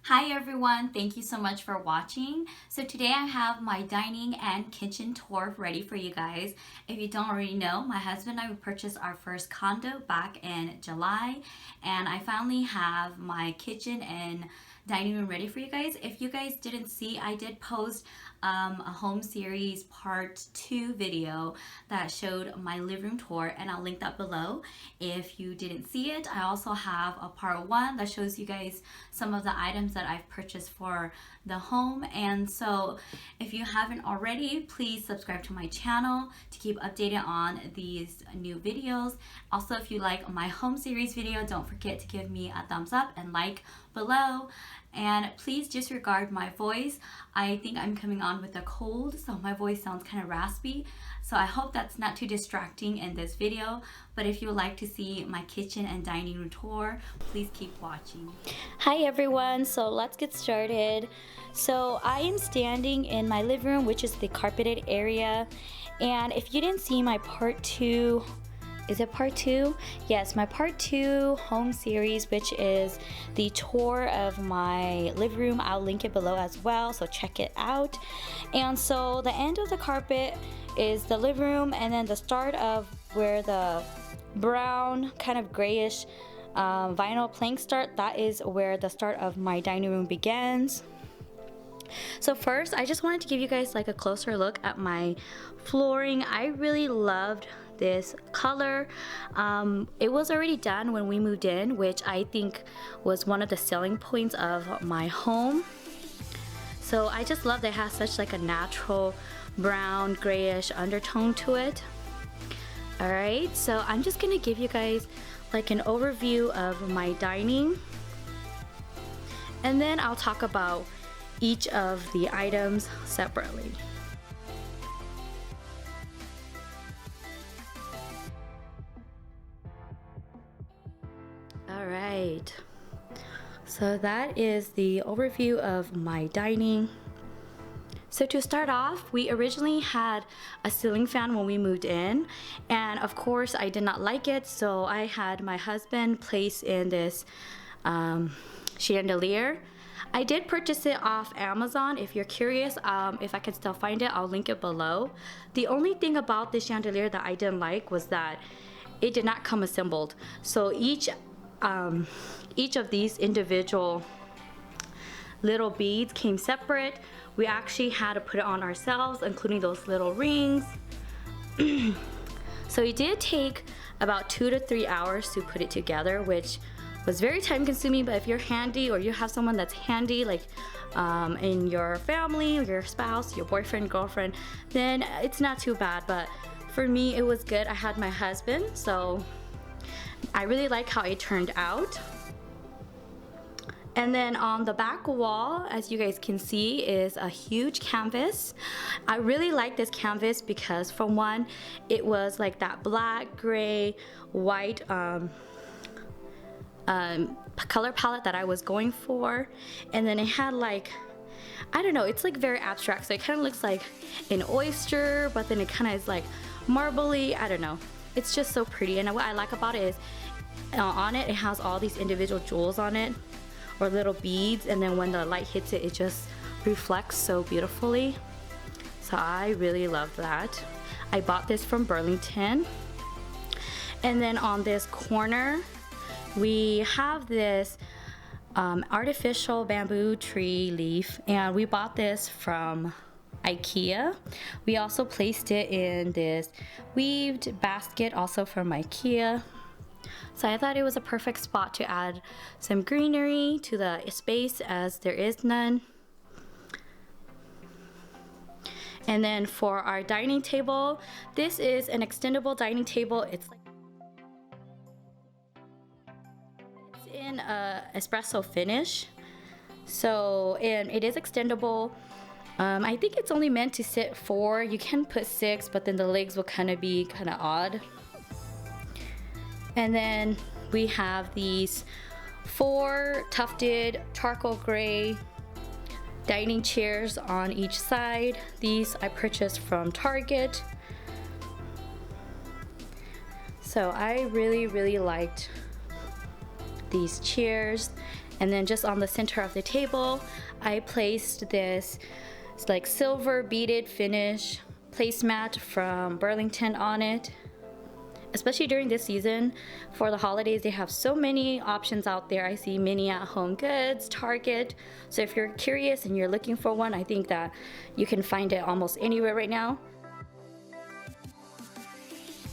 Hi everyone, thank you so much for watching. So today I have my dining and kitchen tour ready for you guys. If you don't already know, my husband and I purchased our first condo back in July, and I finally have my kitchen and dining room ready for you guys. If you guys didn't see, I did post a home series part 2 video that showed my living room tour, and I'll link that below if you didn't see it. I also have a part 1 that shows you guys some of the items that I've purchased for the home. And so if you haven't already, please subscribe to my channel to keep updated on these new videos. Also, if you like my home series video, don't forget to give me a thumbs up and like below. And please disregard my voice. I think I'm coming on with a cold, so my voice sounds kind of raspy. So I hope that's not too distracting in this video. But if you would like to see my kitchen and dining room tour, please keep watching. Hi everyone, so let's get started. So I am standing in my living room, which is the carpeted area. And if you didn't see my part 2, is it part 2? Yes, my part 2 home series, which is the tour of my living room. I'll link it below as well, so check it out. And so the end of the carpet is the living room, and then the start of where the brown kind of grayish vinyl planks start, that is where the start of my dining room begins. So first, I just wanted to give you guys like a closer look at my flooring. I really loved this color. It was already done when we moved in, which I think was one of the selling points of my home. So I just love that it has such like a natural brown grayish undertone to it. Alright, so I'm just gonna give you guys like an overview of my dining, and then I'll talk about each of the items separately. Alright, so that is the overview of my dining. So to start off, we originally had a ceiling fan when we moved in, and of course I did not like it, so I had my husband place in this chandelier. I did purchase it off Amazon. If you're curious, if I can still find it, I'll link it below. The only thing about this chandelier that I didn't like was that it did not come assembled. So each of these individual little beads came separate. We actually had to put it on ourselves, including those little rings. So it did take about 2 to 3 hours to put it together, which was very time consuming. But if you're handy, or you have someone that's handy, like in your family, or your spouse, your boyfriend, girlfriend, then it's not too bad. But for me, it was good. I had my husband, so I really like how it turned out. And then on the back wall, as you guys can see, is a huge canvas. I really like this canvas because, for one, it was like that black, gray, white color palette that I was going for. And then it had like, I don't know, it's like very abstract, so it kind of looks like an oyster, but then it kind of is like marbly. I don't know, it's just so pretty. And what I like about it is on it has all these individual jewels on it, or little beads, and then when the light hits it, it just reflects so beautifully. So I really love that. I bought this from Burlington. And then on this corner, we have this artificial bamboo tree leaf, and we bought this from IKEA. We also placed it in this weaved basket, also from IKEA. So I thought it was a perfect spot to add some greenery to the space, as there is none. And then for our dining table, this is an extendable dining table. It's in a espresso finish. So, and it is extendable. I think it's only meant to sit 4. You can put 6, but then the legs will kind of be kind of odd. And then we have these 4 tufted charcoal gray dining chairs on each side. These I purchased from Target. So I really liked these chairs. And then just on the center of the table, I placed this like silver beaded finish placemat from Burlington on it. Especially during this season for the holidays, they have so many options out there. I see many at Home Goods, Target. So if you're curious and you're looking for one, I think that you can find it almost anywhere right now.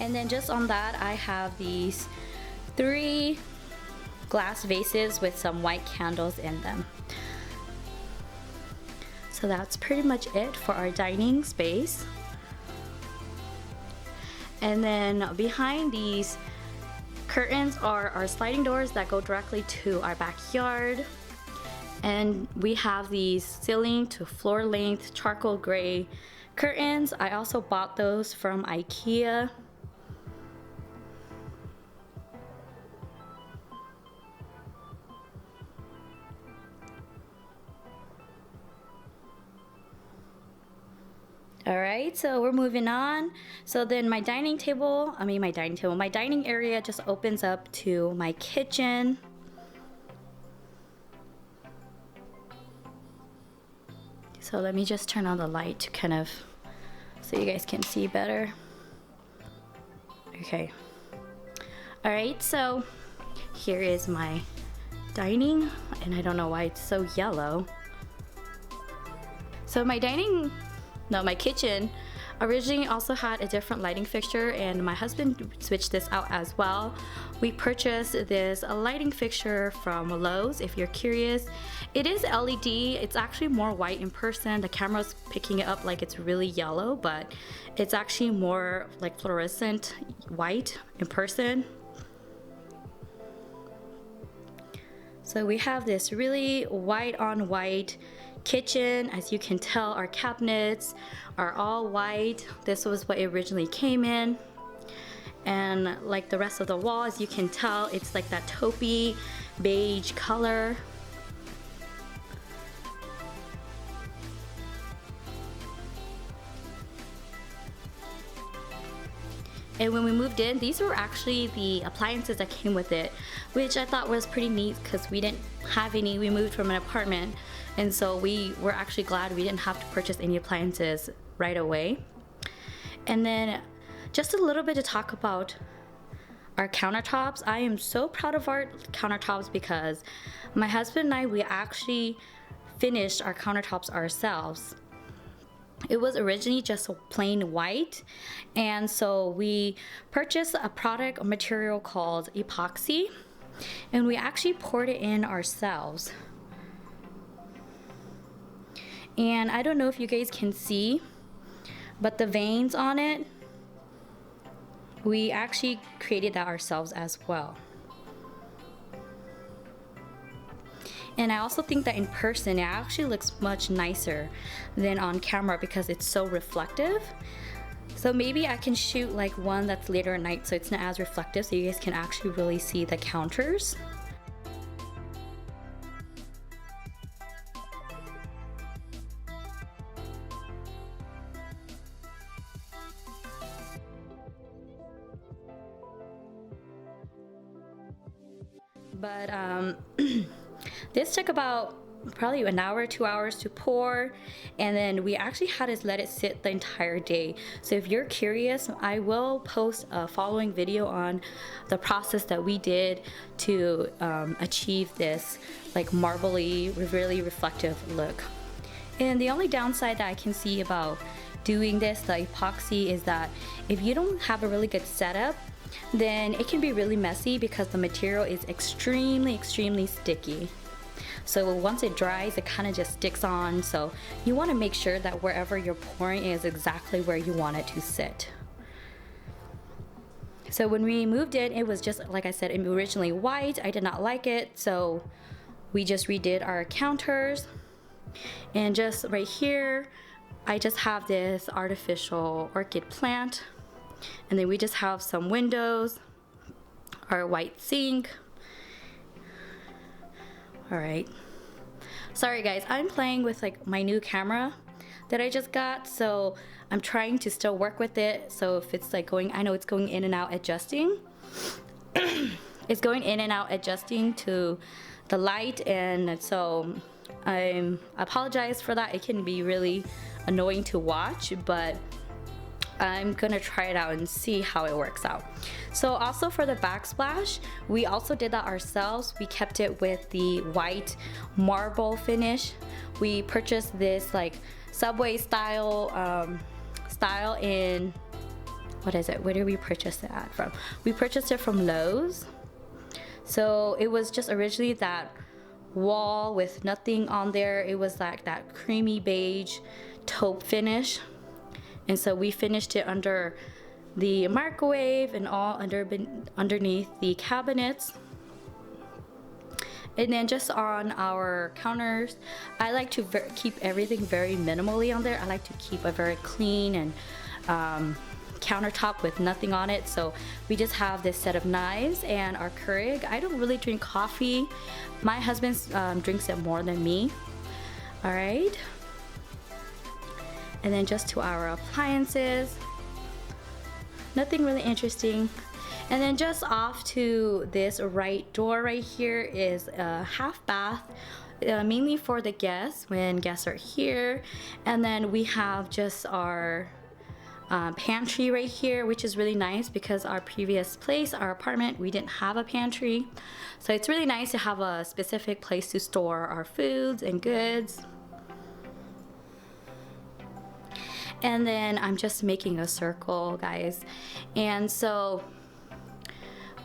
And then just on that, I have these 3 glass vases with some white candles in them. So that's pretty much it for our dining space. And then behind these curtains are our sliding doors that go directly to our backyard. And we have these ceiling to floor length charcoal gray curtains. I also bought those from IKEA. Alright, so we're moving on. So then my dining area just opens up to my kitchen. So let me just turn on the light to kind of, so you guys can see better. Okay. Alright, so here is my dining, and I don't know why it's so yellow. So my kitchen originally also had a different lighting fixture, and my husband switched this out as well. We purchased this lighting fixture from Lowe's. If you're curious, it is LED. It's actually more white in person. The camera's picking it up like it's really yellow, but it's actually more like fluorescent white in person. So we have this really white on white kitchen. As you can tell, our cabinets are all white. This was what it originally came in. And like the rest of the wall, as you can tell, it's like that taupey beige color. And when we moved in, these were actually the appliances that came with it, which I thought was pretty neat because we didn't have any. We moved from an apartment, and so we were actually glad we didn't have to purchase any appliances right away. And then just a little bit to talk about our countertops. I am so proud of our countertops because my husband and I, we actually finished our countertops ourselves. It was originally just plain white, and so we purchased a product, a material called Epoxy, and we actually poured it in ourselves. And I don't know if you guys can see, but the veins on it, we actually created that ourselves as well. And I also think that in person, it actually looks much nicer than on camera because it's so reflective. So maybe I can shoot like one that's later at night so it's not as reflective, so you guys can actually really see the counters. But this took about probably an hour, 2 hours to pour, and then we actually had to let it sit the entire day. So if you're curious, I will post a following video on the process that we did to achieve this like marbly, really reflective look. And the only downside that I can see about doing this, the epoxy, is that if you don't have a really good setup, then it can be really messy because the material is extremely sticky. So once it dries, it kind of just sticks on. So you want to make sure that wherever you're pouring is exactly where you want it to sit. So when we moved in, it was just, like I said, originally white. I did not like it, so we just redid our counters. And just right here, I just have this artificial orchid plant. And then we just have some windows, our white sink. All right. Sorry guys, I'm playing with like my new camera that I just got, so I'm trying to still work with it. So if it's like going, I know it's going in and out adjusting. It's going in and out adjusting to the light, and so I apologize for that. It can be really annoying to watch, but I'm gonna try it out and see how it works out. So also for the backsplash, we also did that ourselves. We kept it with the white marble finish. We purchased this like Subway style in, what is it? Where did we purchase it at from? We purchased it from Lowe's. So it was just originally that wall with nothing on there. It was like that creamy beige taupe finish. And so we finished it under the microwave and all underneath the cabinets. And then just on our counters, I like to keep everything very minimally on there. I like to keep a very clean and countertop with nothing on it. So we just have this set of knives and our Keurig. I don't really drink coffee. My husband drinks it more than me. All right. And then just to our appliances. Nothing really interesting. And then just off to this right door right here is a half bath, mainly for the guests when guests are here. And then we have just our pantry right here, which is really nice because our previous place, our apartment, we didn't have a pantry. So it's really nice to have a specific place to store our foods and goods. And then I'm just making a circle, guys. And so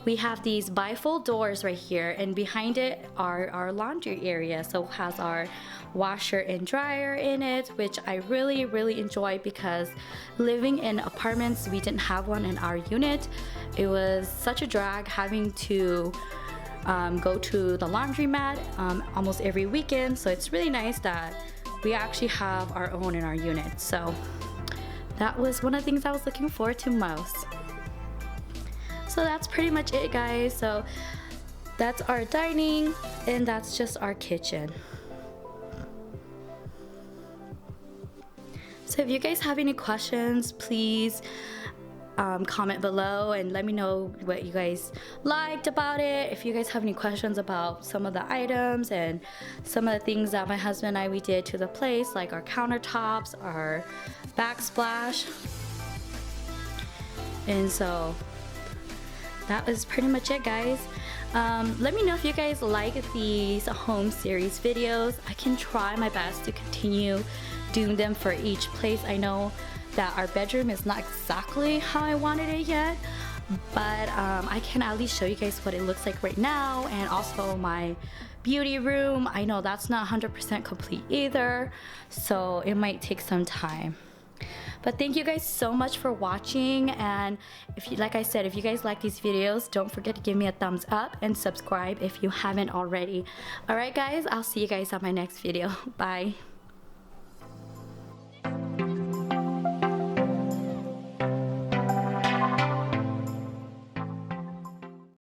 we have these bifold doors right here, and behind it are our laundry area. So it has our washer and dryer in it, which I really, really enjoy because living in apartments, we didn't have one in our unit. It was such a drag having to go to the laundromat almost every weekend. So it's really nice that we actually have our own in our unit. So that was one of the things I was looking forward to most. So that's pretty much it, guys. So that's our dining and that's just our kitchen. So if you guys have any questions, please comment below and let me know what you guys liked about it. If you guys have any questions about some of the items and some of the things that my husband and we did to the place, like our countertops, our backsplash. And so that was pretty much it, guys. Let me know if you guys like these home series videos. I can try my best to continue doing them for each place. I know that our bedroom is not exactly how I wanted it yet, but I can at least show you guys what it looks like right now, and also my beauty room. I know that's not 100% complete either, so it might take some time. But thank you guys so much for watching, and if you, like I said, if you guys like these videos, don't forget to give me a thumbs up and subscribe if you haven't already. Alright guys, I'll see you guys on my next video. Bye.